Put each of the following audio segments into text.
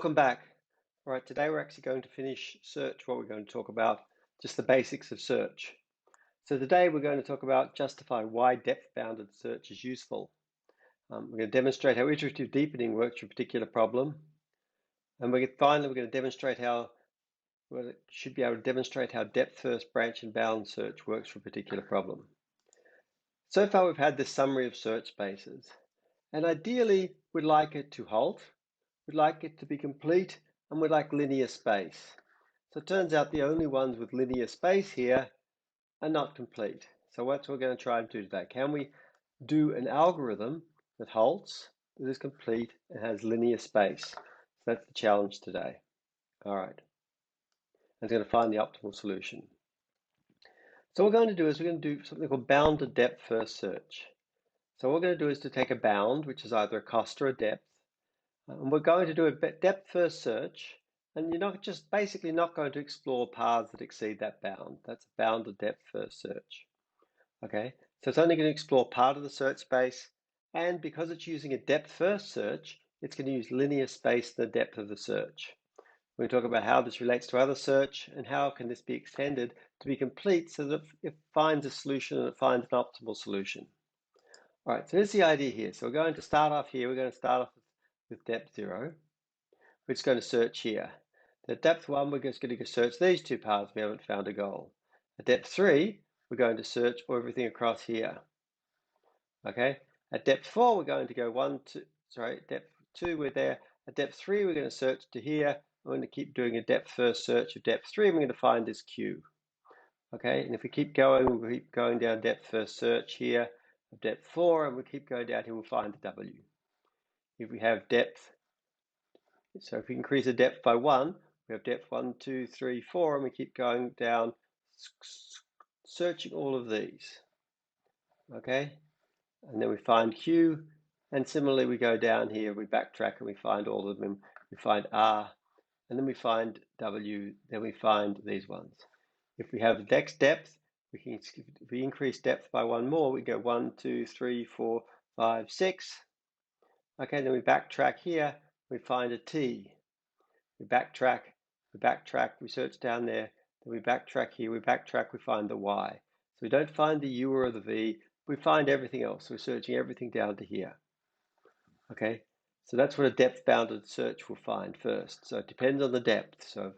Welcome back. All right, today we're actually going to finish search. What we're going to talk about, just the basics of search. So today we're going to talk about justify why depth-bounded search is useful. We're going to demonstrate how iterative deepening works for a particular problem. And finally, we're going to demonstrate how, should be able to demonstrate how depth-first branch and bound search works for a particular problem. So far, we've had this summary of search spaces. And ideally, we'd like it to halt, we'd like it to be complete, and we'd like linear space. So it turns out the only ones with linear space here are not complete. So that's what we're going to try and do today. Can we do an algorithm that halts, that is complete, and has linear space? So that's the challenge today. All right. And it's going to find the optimal solution. So what we're going to do is we're going to do something called bounded depth first search. So what we're going to do is to take a bound, which is either a cost or a depth, and we're going to do a depth first search, and you're not just basically not going to explore paths that exceed that bound. That's a bounded depth first search. Okay, so it's only going to explore part of the search space, and because it's using a depth first search, it's going to use linear space in the depth of the search. We're going to talk about how this relates to other search and how can this be extended to be complete so that it finds a solution and it finds an optimal solution. All right, so here's the idea here. So we're going to start off here. We're going to start off with depth 0. We're just going to search here. At depth 1, we're just going to search these two paths. We haven't found a goal. At depth 3, we're going to search for everything across here. Okay. At depth 4, we're going to go depth 2, we're there. At depth 3, we're going to search to here. We're going to keep doing a depth first search of depth 3, and we're going to find this Q. Okay, and if we keep going, we'll keep going down depth first search here of depth 4, and we'll keep going down here, we'll find the W. If we have depth, so if we increase the depth by 1, we have depth 1, 2, 3, 4, and we keep going down, searching all of these. Okay, and then we find Q, and similarly we go down here, we backtrack and we find all of them. We find R, and then we find W, then we find these ones. If we have the next depth, if we increase depth by 1 more, we go 1, 2, 3, 4, 5, 6. Okay, then we backtrack here, we find a T. We backtrack, we search down there, then we backtrack here, we backtrack, we find the Y. So we don't find the U or the V, we find everything else. We're searching everything down to here. Okay, so that's what a depth-bounded search will find first. So it depends on the depth. So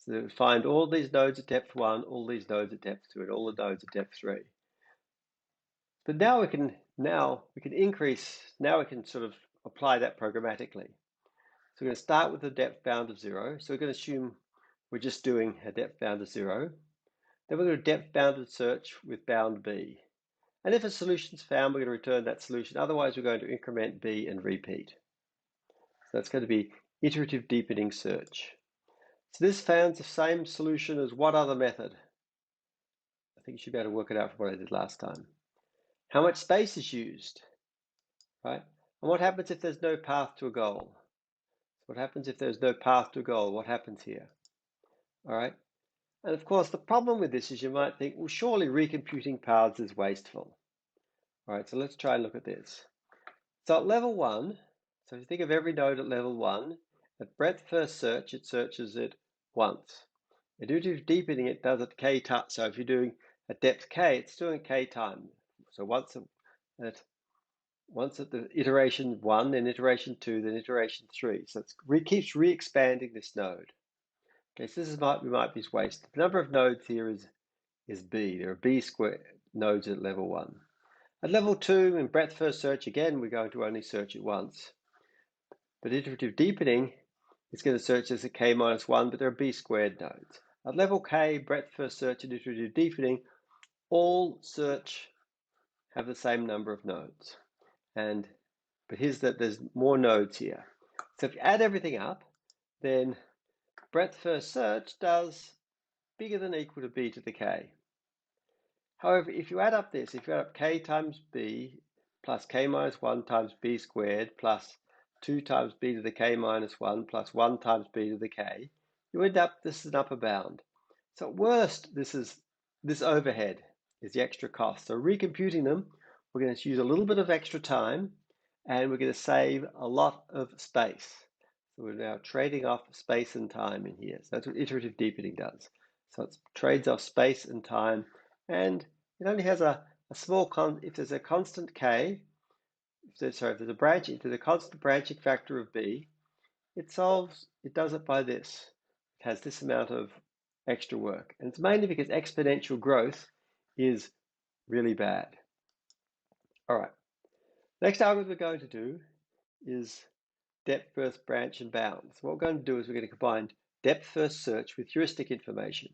we find all these nodes at depth 1, all these nodes at depth 2, and all the nodes at depth 3. But now we can increase, now we can sort of apply that programmatically. So we're going to start with a depth bound of 0. So we're going to assume we're just doing a depth bound of 0. Then we're going to depth bounded search with bound B. And if a solution is found, we're going to return that solution. Otherwise, we're going to increment B and repeat. So that's going to be iterative deepening search. So this found the same solution as what other method? I think you should be able to work it out from what I did last time. How much space is used, right? And what happens if there's no path to a goal? What happens if there's no path to a goal? What happens here? All right. And of course, the problem with this is you might think, well, surely recomputing paths is wasteful. All right, so let's try and look at this. So at level 1, so if you think of every node at level 1, at breadth first search, it searches it once. Iterative deepening, it does it k times. So if you're doing at depth k, it's doing it k times. So once at the iteration 1, then iteration 2, then iteration 3. So it keeps re-expanding this node. Okay, so this might be wasted. The number of nodes here is B. There are B squared nodes at level 1. At level 2, in breadth first search, again, we're going to only search it once. But iterative deepening is going to search as a k minus 1, but there are B squared nodes. At level k, breadth first search and iterative deepening, all search have the same number of nodes. But here's that there's more nodes here. So if you add everything up, then breadth first search does bigger than or equal to b to the k. However, if you add up this, if you add up k times b plus k minus 1 times b squared plus 2 times b to the k minus 1 plus 1 times b to the k, you end up, this is an upper bound. So at worst, this overhead is the extra cost. So recomputing them, we're going to use a little bit of extra time, and we're going to save a lot of space. So we're now trading off space and time in here. So that's what iterative deepening does. So it trades off space and time, and it only has a small if there's a constant k, if there's a constant branching factor of b, it does it by this. It has this amount of extra work. And it's mainly because exponential growth is really bad. All right. Next algorithm we're going to do is depth first branch and bound. So what we're going to do is we're going to combine depth first search with heuristic information.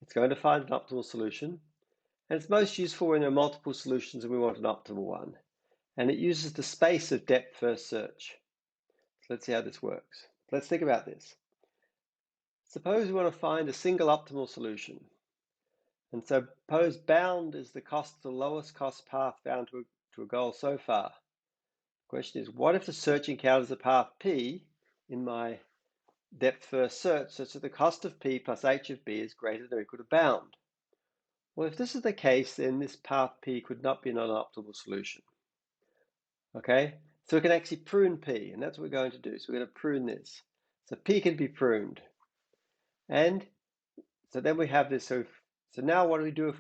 It's going to find an optimal solution, and it's most useful when there are multiple solutions and we want an optimal one. And it uses the space of depth first search. So let's see how this works. Let's think about this. Suppose we want to find a single optimal solution. And so suppose bound is the lowest cost path found to a goal so far. The question is, what if the search encounters a path P in my depth first search such that the cost of P plus H of B is greater than or equal to bound? Well, if this is the case, then this path P could not be an optimal solution. Okay, so we can actually prune P, and that's what we're going to do. So we're going to prune this. So P can be pruned. And so then we have this. So now what do we do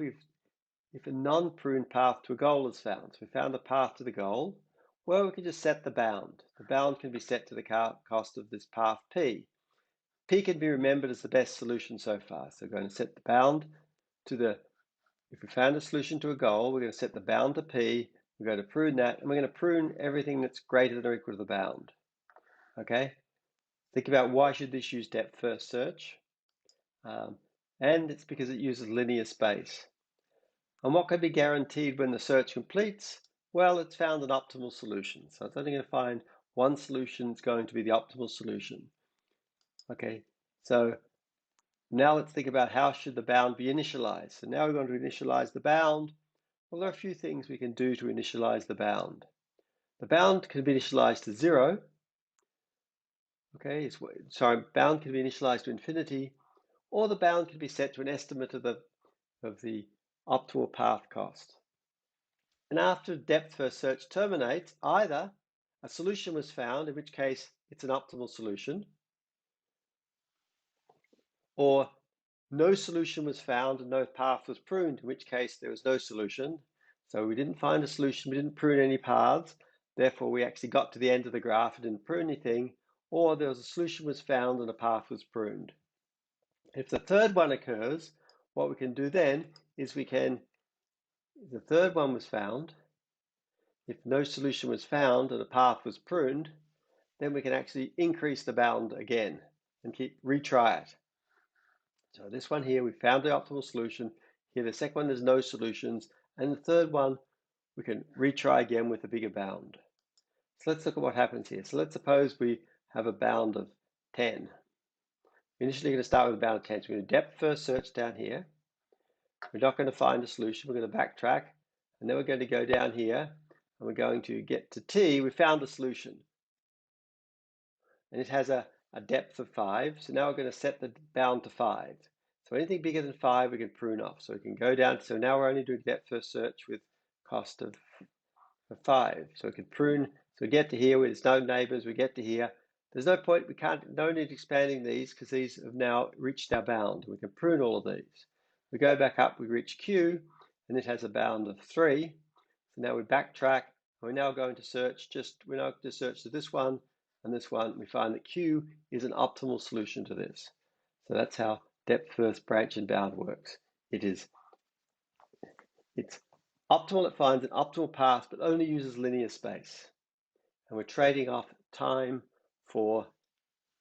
if a non-pruned path to a goal is found? So we found the path to the goal. Well, we can just set the bound. The bound can be set to the cost of this path P. P can be remembered as the best solution so far. So we're going to set the bound to if we found a solution to a goal, we're going to set the bound to P. We're going to prune that, and we're going to prune everything that's greater than or equal to the bound. Okay? Think about why should this use depth first search? And it's because it uses linear space. And what can be guaranteed when the search completes? Well, it's found an optimal solution. So it's only going to find one solution that's going to be the optimal solution. Okay, so now let's think about how should the bound be initialized. So now we're going to initialize the bound. Well, there are a few things we can do to initialize the bound. The bound can be initialized to 0. Okay, bound can be initialized to infinity, or the bound can be set to an estimate of the optimal path cost. And after depth first search terminates, either a solution was found, in which case it's an optimal solution, or no solution was found and no path was pruned, in which case there was no solution. So we didn't find a solution, we didn't prune any paths, therefore we actually got to the end of the graph and didn't prune anything, or there was a solution was found and a path was pruned. If the third one occurs, what we can do then is if the third one was found, if no solution was found and a path was pruned, then we can actually increase the bound again and retry it. So this one here, we found the optimal solution. Here, the second one, there's no solutions. And the third one, we can retry again with a bigger bound. So let's look at what happens here. So let's suppose we have a bound of 10. We're initially going to start with a bound of 10. So we're going to depth first search down here. We're not going to find a solution. We're going to backtrack. And then we're going to go down here. And we're going to get to T. We found a solution. And it has a depth of 5. So now we're going to set the bound to 5. So anything bigger than 5, we can prune off. So we can go down. So now we're only doing depth first search with cost of 5. So we can prune. So we get to here where there's no neighbors. We get to here. There's no point. No need expanding these because these have now reached our bound. We can prune all of these. We go back up. We reach Q, and it has a bound of 3. So now we backtrack. And we're now going to search. We're now going to search to this one and this one. We find that Q is an optimal solution to this. So that's how depth first branch and bound works. It's optimal. It finds an optimal path, but only uses linear space. And we're trading off time we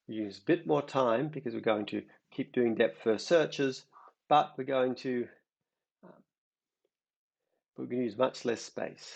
use a bit more time because we're going to keep doing depth first searches, but we're going to use much less space.